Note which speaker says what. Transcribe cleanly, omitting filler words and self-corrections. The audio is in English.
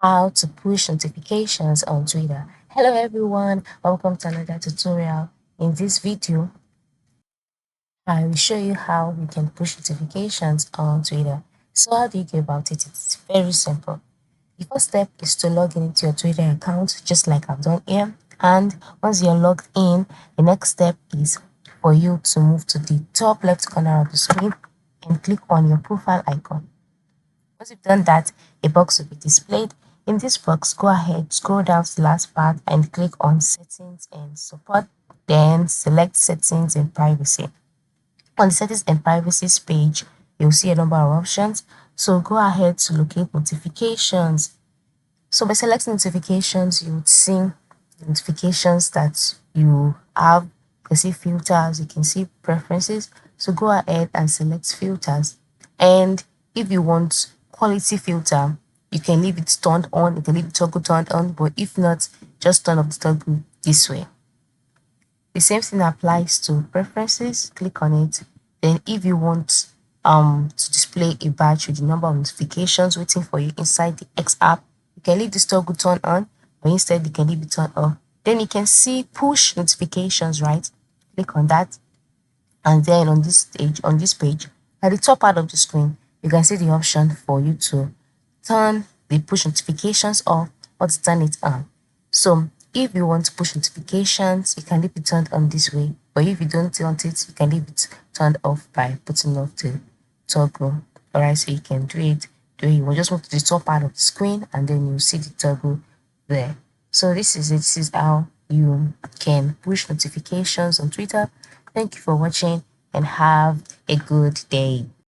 Speaker 1: How to push notifications on Twitter. Hello everyone, welcome to another tutorial. In this video, I will show you how we can push notifications on Twitter. So how do you go about it? It's very simple. The first step is to log in into your Twitter account, just like I've done here. And once you're logged in, the next step is for you to move to the top left corner of the screen and click on your profile icon. Once you've done that, a box will be displayed. In this box, go ahead, scroll down to the last part and click on Settings and Support. Then select Settings and Privacy. On the Settings and Privacy page, you'll see a number of options. So go ahead to locate notifications. So by selecting notifications, you would see notifications that you have. You can see filters, you can see preferences. So go ahead and select filters. And if you want quality filter, you can leave it turned on, you can leave the toggle turned on, but if not, just turn off the toggle this way. The same thing applies to preferences. Click on it. Then if you want to display a badge with the number of notifications waiting for you inside the X app, you can leave this toggle turned on, or instead you can leave it turned off. Then you can see push notifications, right? Click on that, and then on this page, at the top part of the screen, you can see the option for you to turn the push notifications off or to turn it on. So if you want to push notifications, you can leave it turned on this way. But if you don't want it, you can leave it turned off by putting off the toggle. Alright, so you can do it. You will just move to the top part of the screen and then you'll see the toggle there. So this is it. This is how you can push notifications on Twitter. Thank you for watching and have a good day.